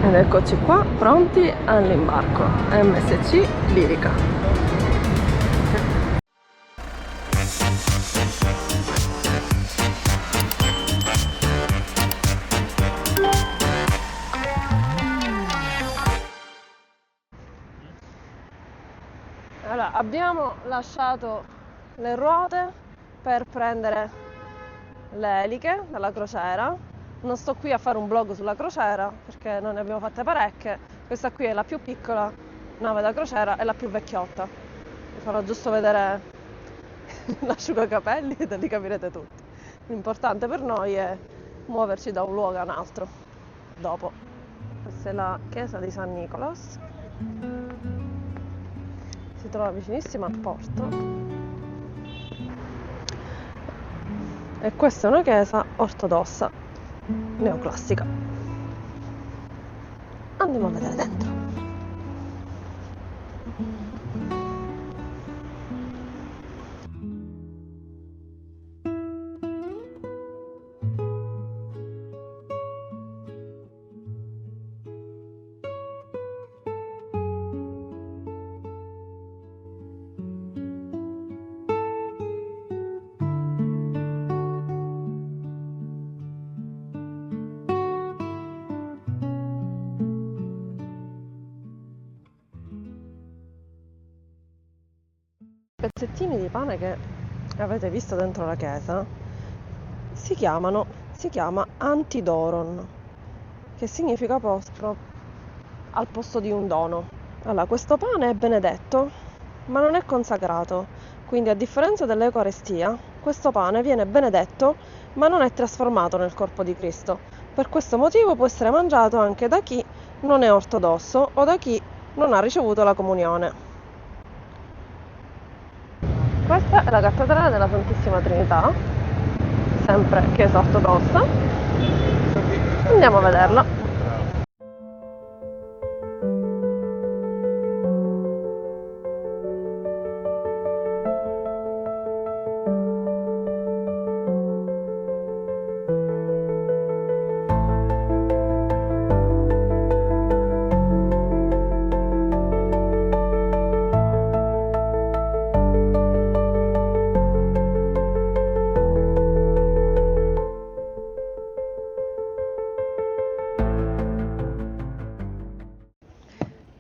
Ed eccoci qua, pronti all'imbarco. MSC Lirica. Allora, abbiamo lasciato le ruote per prendere le eliche dalla crociera. Non sto qui a fare un vlog sulla crociera perché non ne abbiamo fatte parecchie. Questa qui è la più piccola nave da crociera e la più vecchiotta. Vi farò giusto vedere l'asciugacapelli e da lì capirete tutto. L'importante per noi è muoverci da un luogo a un altro dopo. Questa è la chiesa di San Nicolas. Si trova vicinissima al porto. E questa è una chiesa ortodossa neoclassica. Andiamo a vedere dentro. I pezzettini di pane che avete visto dentro la chiesa si chiama antidoron, che significa proprio al posto di un dono. Allora, questo pane è benedetto, ma non è consacrato, quindi a differenza dell'Eucarestia, questo pane viene benedetto, ma non è trasformato nel corpo di Cristo. Per questo motivo può essere mangiato anche da chi non è ortodosso o da chi non ha ricevuto la comunione. Questa è la cattedrale della Santissima Trinità, sempre chiesa ortodossa. Andiamo a vederla.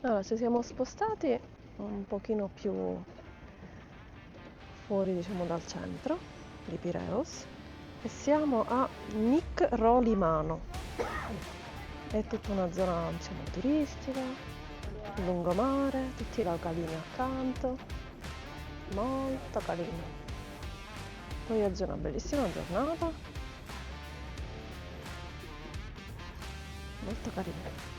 Allora, ci siamo spostati un pochino più fuori, diciamo, dal centro di Pireus e siamo a Nicrolimano. È tutta una zona, diciamo, turistica, lungomare, tutti i localini accanto, molto carino. Poi oggi è una bellissima giornata, molto carina.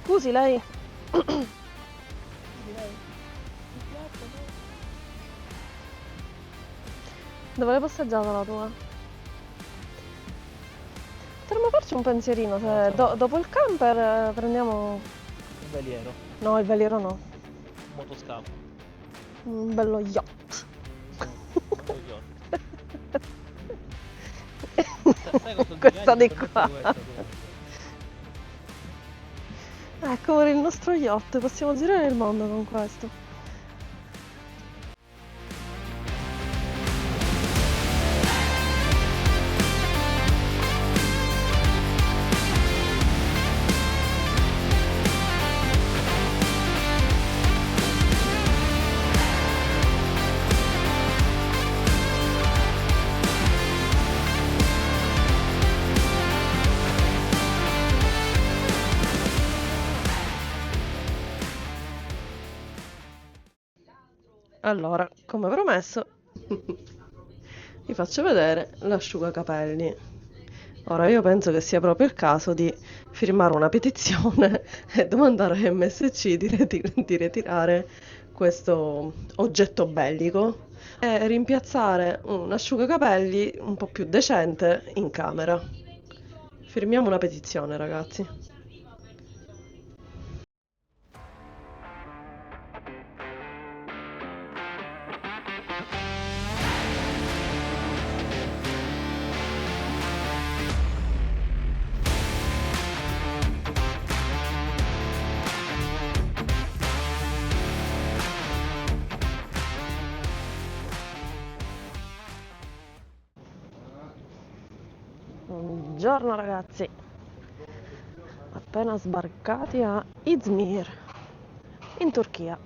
Scusi lei? Dove l'hai passeggiata la tua? Potremmo farci un pensierino se dopo il camper prendiamo... Il veliero, No, il veliero no. motoscafo. Un bello yacht. Questa di qua. Ecco il nostro yacht, possiamo girare il mondo con questo. Allora, come promesso, vi faccio vedere l'asciugacapelli. Ora io penso che sia proprio il caso di firmare una petizione e domandare a MSC di ritirare questo oggetto bellico e rimpiazzare un asciugacapelli un po' più decente in camera. Firmiamo una petizione, ragazzi. Buongiorno ragazzi, appena sbarcati a Izmir in Turchia.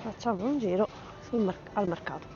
Facciamo un giro al mercato.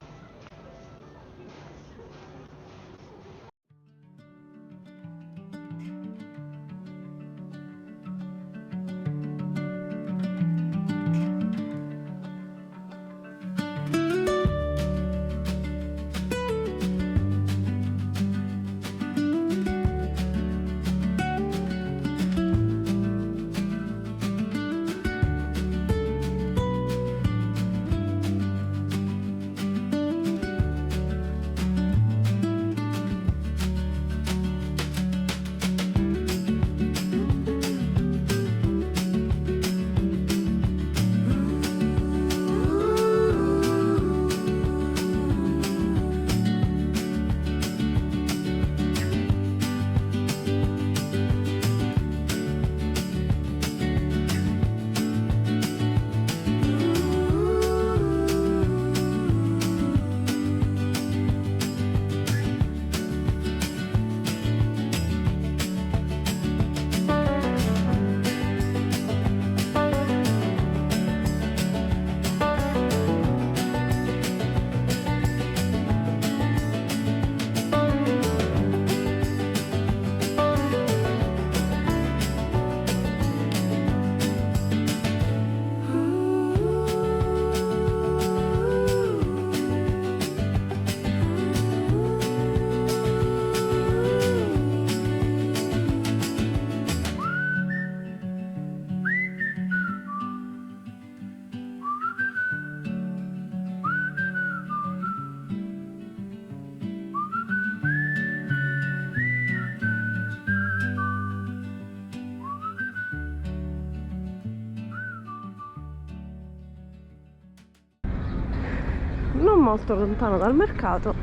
Non molto lontano dal mercato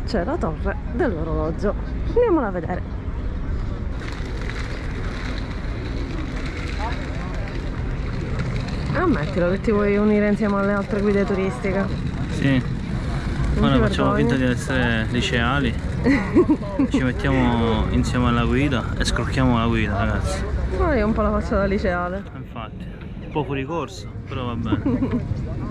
c'è la torre dell'orologio. Andiamola a vedere. Ammettilo che ti vuoi unire insieme alle altre guide turistiche. Sì, ora facciamo finta di essere liceali, ci mettiamo insieme alla guida e scrocchiamo la guida, ragazzi. Ma io un po' la faccio da liceale. Infatti, un po' fuori corso, però va bene.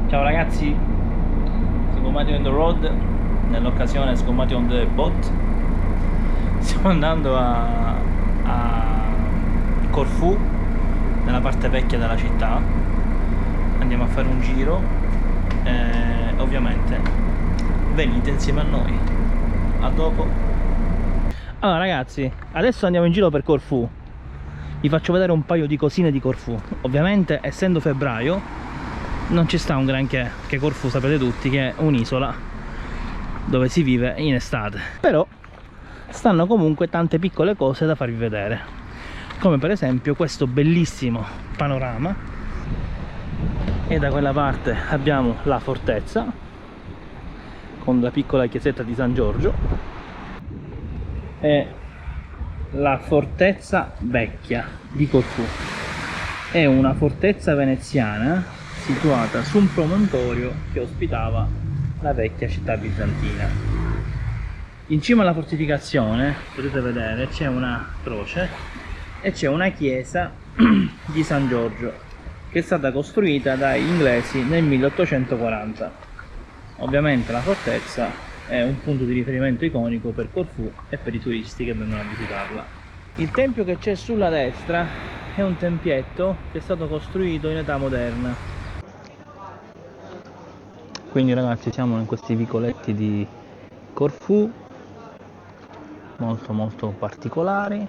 Ciao ragazzi, Sgomati on the road, nell'occasione Sgomati on the boat. Stiamo andando a Corfù, nella parte vecchia della città. Andiamo a fare un giro e ovviamente venite insieme a noi. A dopo. Allora ragazzi, adesso andiamo in giro per Corfù. Vi faccio vedere un paio di cosine di Corfù. Ovviamente, essendo febbraio, non ci sta un granché, che Corfù sapete tutti che è un'isola dove si vive in estate, però stanno comunque tante piccole cose da farvi vedere, come per esempio questo bellissimo panorama. E da quella parte abbiamo la fortezza con la piccola chiesetta di San Giorgio e la fortezza vecchia di Corfù. È una fortezza veneziana situata su un promontorio che ospitava la vecchia città bizantina. In cima alla fortificazione potete vedere c'è una croce e c'è una chiesa di San Giorgio che è stata costruita dagli inglesi nel 1840. Ovviamente la fortezza è un punto di riferimento iconico per Corfù e per i turisti che vengono a visitarla. Il tempio che c'è sulla destra è un tempietto che è stato costruito in età moderna. Quindi ragazzi siamo in questi vicoletti di Corfù molto particolari,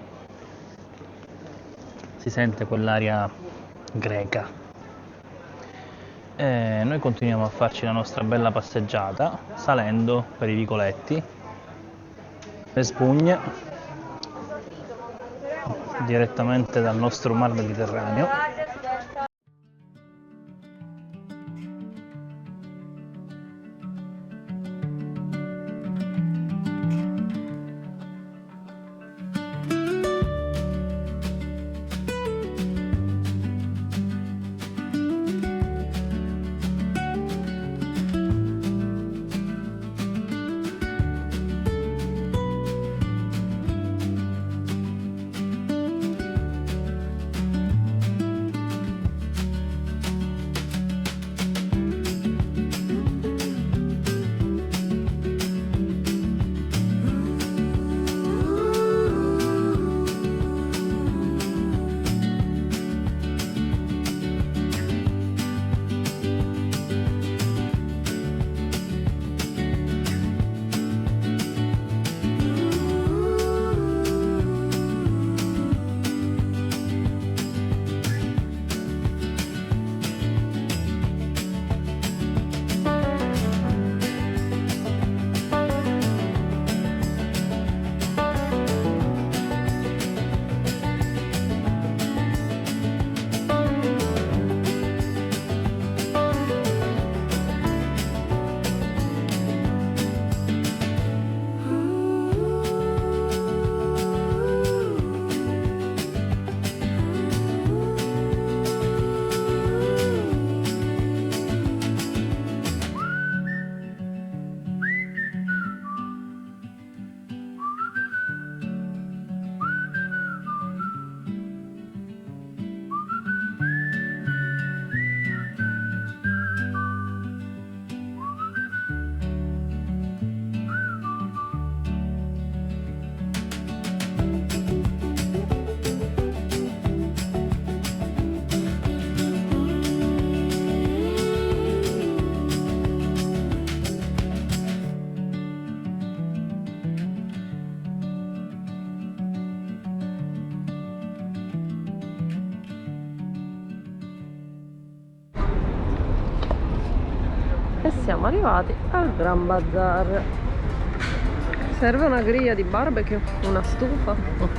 si sente quell'aria greca e noi continuiamo a farci la nostra bella passeggiata salendo per i vicoletti, le spugne direttamente dal nostro mar Mediterraneo. siamo arrivati al Gran Bazar. Serve una griglia di barbecue, una stufa.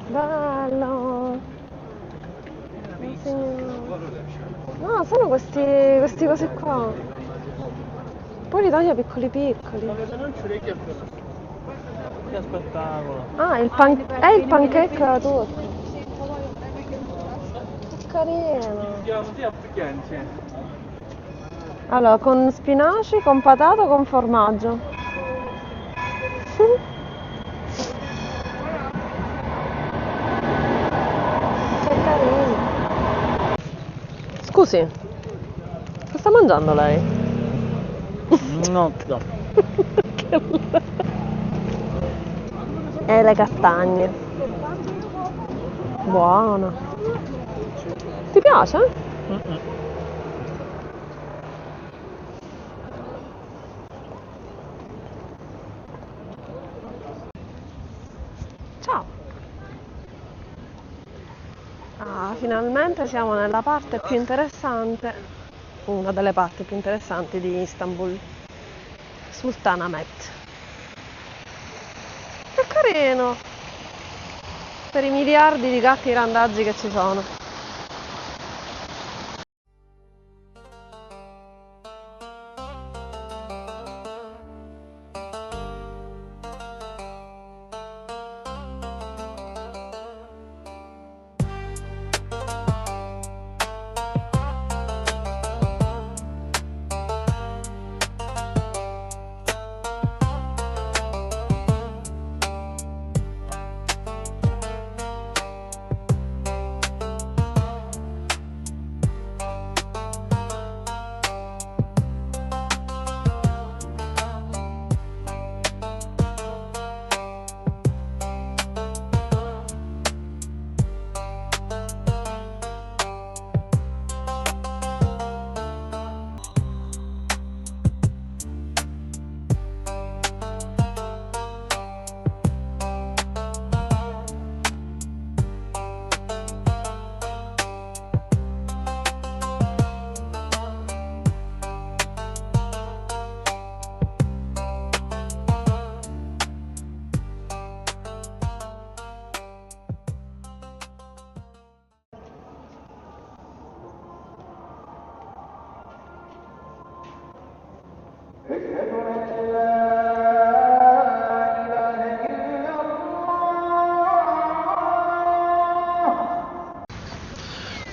Bello! No, sono questi cose qua. Poi li taglio piccoli piccoli. Che spettacolo! Ah, è il pancake alla torta. Che carino! Allora, con spinaci, con patata, con formaggio. Che carino! Scusi, che sta mangiando lei? No. E le castagne. Buona. Ti piace? Ciao. Ah, finalmente siamo nella parte più interessante, una delle parti più interessanti di Istanbul, Sultanahmet. Che carino! Per i miliardi di gatti randaggi che ci sono.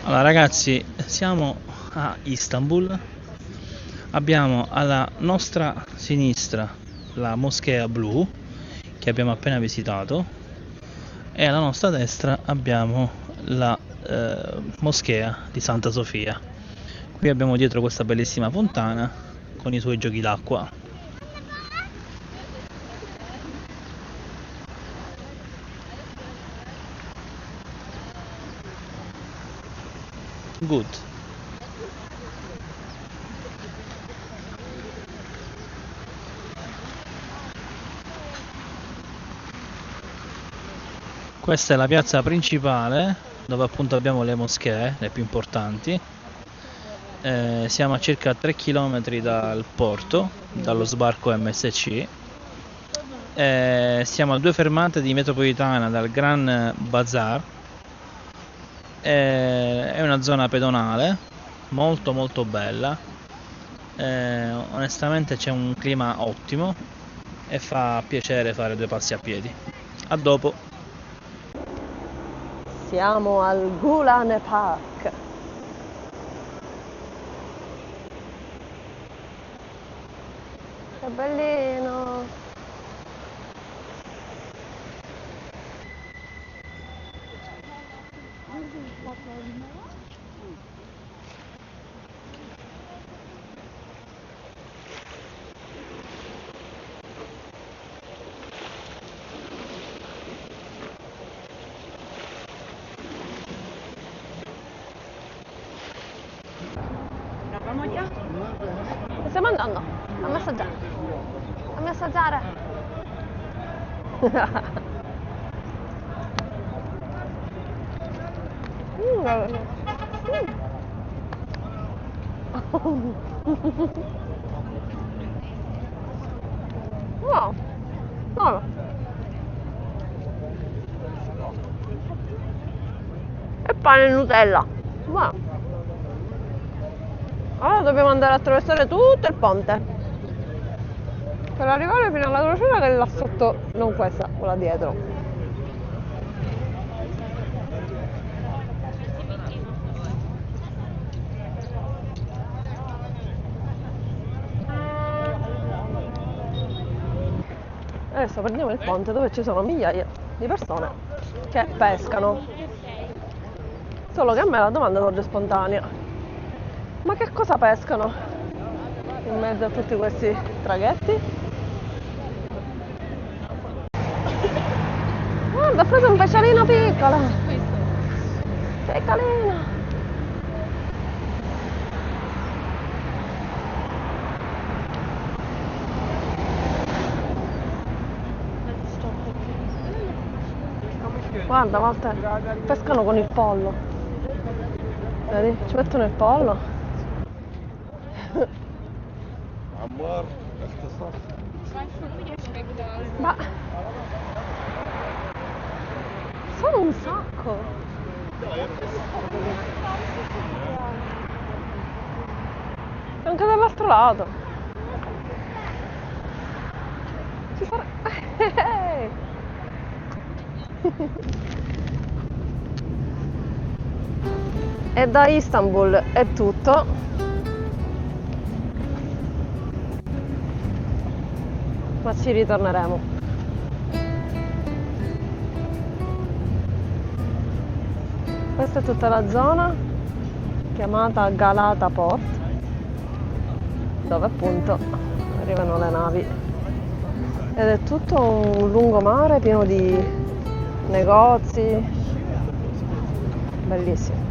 Allora ragazzi, siamo a Istanbul, abbiamo alla nostra sinistra la Moschea Blu che abbiamo appena visitato e alla nostra destra abbiamo la Moschea di Santa Sofia. Qui abbiamo dietro questa bellissima fontana con i suoi giochi d'acqua. good. Questa è la piazza principale dove appunto abbiamo le moschee, le più importanti. Siamo a circa 3 km dal porto, dallo sbarco MSC. Siamo a 2 fermate di metropolitana dal Gran Bazar. È una zona pedonale molto molto bella. Onestamente c'è un clima ottimo e fa piacere fare 2 passi a piedi. A dopo. Siamo al Gulen Park. Che bellino! Dove stiamo andando? A massaggiare. A massaggiare. Wow. No. E pane e Nutella. Wow. Ora dobbiamo andare a attraversare tutto il ponte per arrivare fino alla crociera che è là sotto, non questa, quella dietro. Adesso prendiamo il ponte dove ci sono migliaia di persone che pescano. Solo che a me la domanda sorge spontanea: ma che cosa pescano in mezzo a tutti questi traghetti? Guarda, ho preso un pesciolino piccolo. Piccolino. Guarda, Walter, pescano con il pollo. Vedi? Ci mettono il pollo. Ma sono un sacco. Anche dall'altro lato. Ci sarà. E da Istanbul è tutto. Ma ci ritorneremo. Questa è tutta la zona chiamata Galata Port, dove appunto arrivano le navi, ed è tutto un lungomare pieno di negozi, bellissimo.